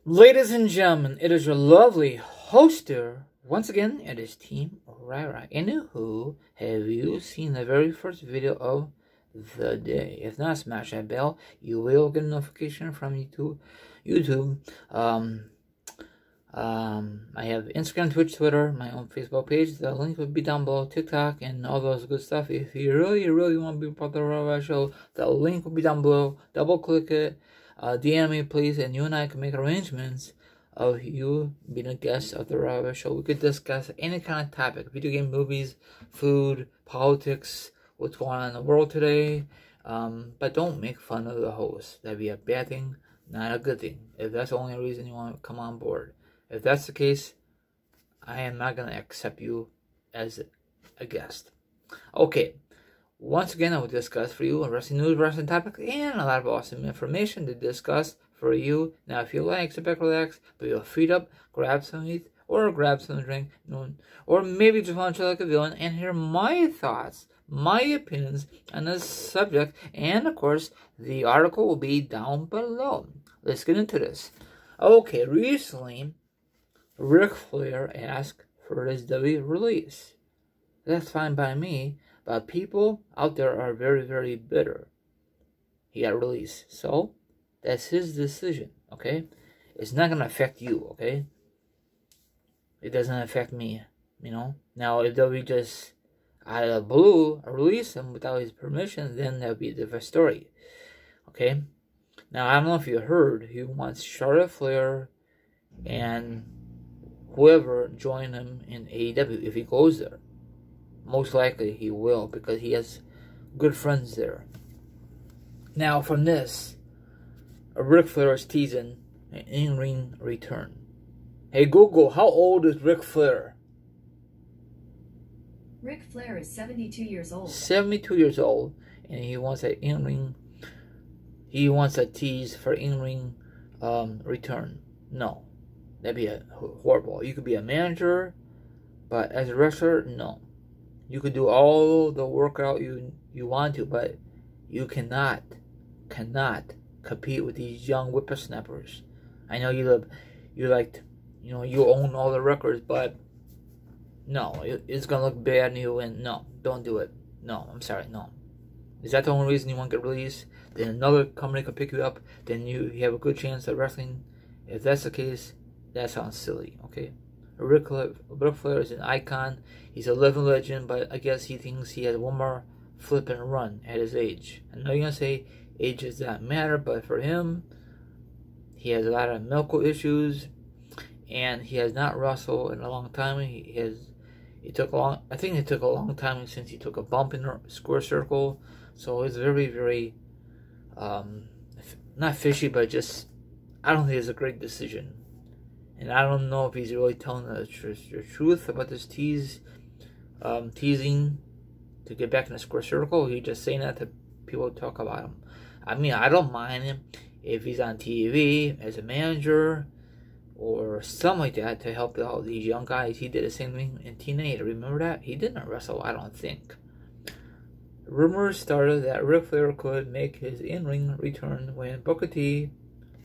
Ladies and gentlemen, it is your lovely hoster. Once again, it is Team Rara. Anywho, have you seen the very first video of the day? If not, smash that bell. You will get a notification from YouTube. I have Instagram, Twitch, Twitter, my own Facebook page. The link will be down below. TikTok and all those good stuff. If you really want to be part of the Rara show, the link will be down below. Double click it. DM me, please, and you and I can make arrangements of you being a guest of the Rara show. We could discuss any kind of topic: video game, movies, food, politics, what's going on in the world today. But don't make fun of the host. That'd be a bad thing, not a good thing. If that's the only reason you want to come on board. If that's the case, I am not going to accept you as a guest. Okay. Once again, I will discuss for you a wrestling news, wrestling topic, and a lot of awesome information to discuss for you. Now, if you like, sit back, relax, put your feet up, grab some meat, or grab some drink, or maybe just want to chill like a villain and hear my thoughts, my opinions on this subject, and of course, the article will be down below. Let's get into this. Okay, recently, Ric Flair asked for his W release. That's fine by me. But people out there are very, very bitter. He got released. So, that's his decision, okay? It's not going to affect you, okay? It doesn't affect me, you know? Now, if they'll be just out of the blue, release him without his permission, then that would be a different story, okay? Now, I don't know if you heard, he wants Charlotte Flair and whoever join him in AEW if he goes there. Most likely he will, because he has good friends there. Now, from this, Ric Flair is teasing an in-ring return. Hey Google, how old is Ric Flair? Ric Flair is 72 years old. 72 years old, and he wants an in-ring. He wants a tease for in-ring return. No, that'd be horrible. You could be a manager, but as a wrestler, no. You could do all the workout you want to, but you cannot compete with these young whippersnappers. I know you own all the records, but no, it's gonna look bad and you win. No, don't do it. No, I'm sorry, no. Is that the only reason you want to get released? Then another company could pick you up. Then you have a good chance at wrestling. If that's the case, that sounds silly. Okay. Ric Flair is an icon. He's a living legend, but I guess he thinks he has one more flip and run at his age. I know you're going to say age does not matter, but for him, he has a lot of medical issues, and he has not wrestled in a long time. I think it took a long time since he took a bump in the square circle, so it's very, very, not fishy, but just, I don't think it's a great decision. And I don't know if he's really telling the truth about this teasing to get back in the square circle. Or he's just saying that to people to talk about him. I mean, I don't mind him if he's on TV as a manager or something like that to help out these young guys. He did the same thing in TNA. Remember that? He didn't wrestle, I don't think. Rumors started that Ric Flair could make his in-ring return when Booker T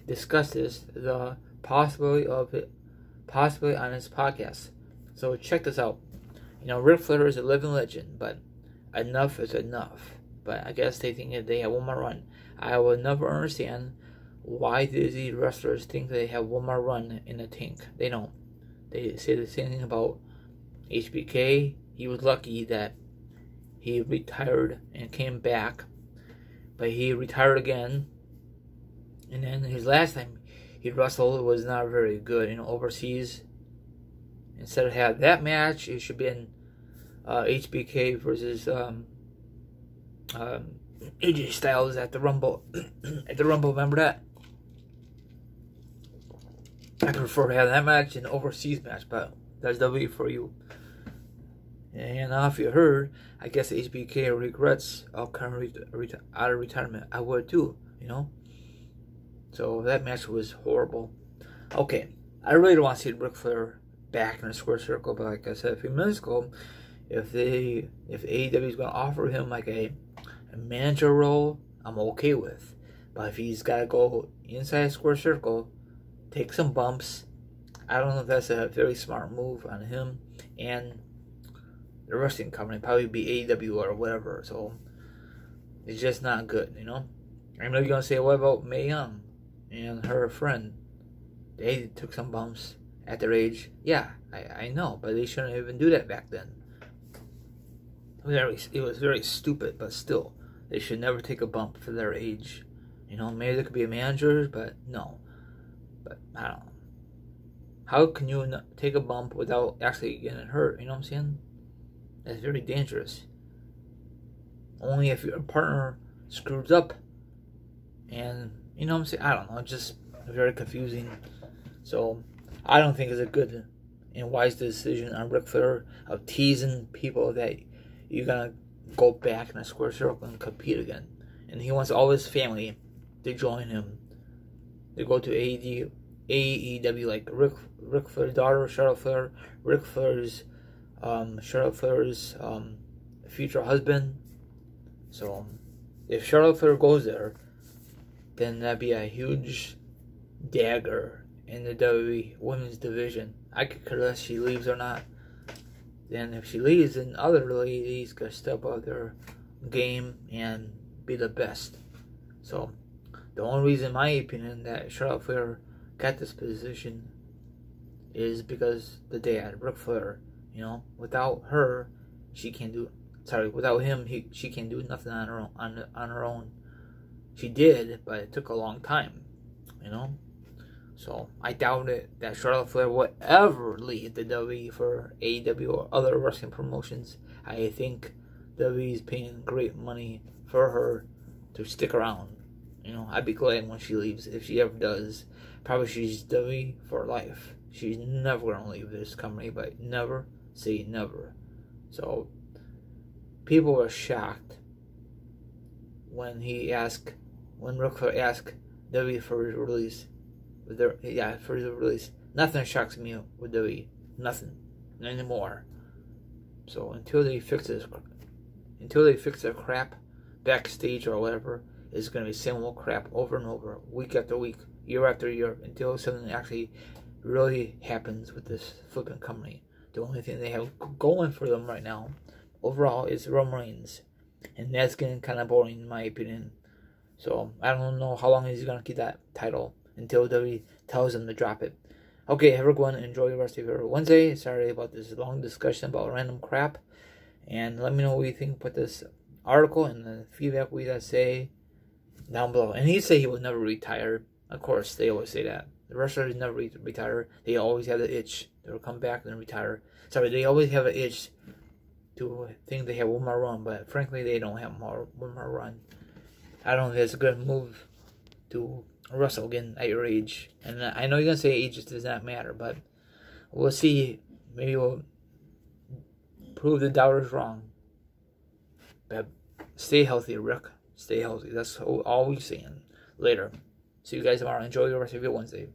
discusses the possibility of it, possibly on his podcast. So check this out. You know, Ric Flair is a living legend, but enough is enough. But I guess they think that they have one more run. I will never understand why these wrestlers think they have one more run in the tank. They don't. They say the same thing about HBK. He was lucky that he retired and came back, but he retired again. And then his last time he wrestled was not very good, overseas. Instead of having that match, it should be in HBK versus AJ Styles at the Rumble. At the Rumble, remember that? I prefer to have that match in an overseas match, but that's W for you. And if you heard, I guess HBK regrets coming out of retirement. I would too, So that match was horrible. Okay, I really don't want to see Ric Flair back in the square circle, but like I said a few minutes ago, if AEW is going to offer him like a manager role, I'm okay with. But if he's got to go inside square circle take some bumps. I don't know if that's a very smart move on him and the wrestling company, probably be AEW or whatever. So it's just not good, you know. I know you're gonna say, what about Mae Young and her friend? They took some bumps at their age. Yeah, I know, but they shouldn't even do that back then. It was very stupid, but still, they should never take a bump for their age. You know, maybe they could be a manager, but no. But I don't know. How can you take a bump without actually getting hurt? You know what I'm saying? That's very dangerous. Only if your partner screws up. And, you know what I'm saying? I don't know. It's just very confusing. So, I don't think it's a good and wise decision on Ric Flair of teasing people that you're going to go back in a square circle and compete again. And he wants all his family to join him. They go to AEW, like Ric Flair's daughter, Charlotte Flair, Ric Flair's, Charlotte Flair's future husband. So, if Charlotte Flair goes there, then that'd be a huge dagger in the WWE women's division. I could care less if she leaves or not. Then if she leaves, then other ladies could step up their game and be the best. So, the only reason, in my opinion, that Charlotte Flair got this position is because the dad, Ric Flair. You know, without her, she can't do. Sorry, without him, she can't do nothing on her own. On her own, she did, but it took a long time. You know, so I doubt it that Charlotte Flair would ever leave the WWE for AEW or other wrestling promotions. I think WWE is paying great money for her to stick around. You know, I'd be glad when she leaves, if she ever does. Probably she's WWE for life. She's never going to leave this company, but never say never. So, people were shocked when Ric Flair asked WWE for his release. For his release. Nothing shocks me with WWE. Nothing. Not anymore. So, until they fix their crap backstage or whatever, it's going to be the same old crap over and over, week after week, year after year, until something actually really happens with this flipping company. The only thing they have going for them right now, overall, is Roman Reigns. And that's getting kind of boring, in my opinion. So, I don't know how long he's going to keep that title until WWE tells him to drop it. Okay, everyone, enjoy the rest of your Wednesday. Sorry about this long discussion about random crap. And let me know what you think about this article and the feedback we got to say down below. And he said he would never retire. Of course, they always say that. The wrestlers never retire. They always have the itch. They'll come back and then retire. Sorry, they always have an itch to think they have one more run, but frankly, they don't have one more run. I don't think it's a good move to wrestle again at your age. And I know you're going to say age just does not matter, but we'll see. Maybe we'll prove the doubters wrong. But stay healthy, Rick. Stay healthy. That's all we're saying. Later. See you guys tomorrow. Enjoy the rest of your Wednesday.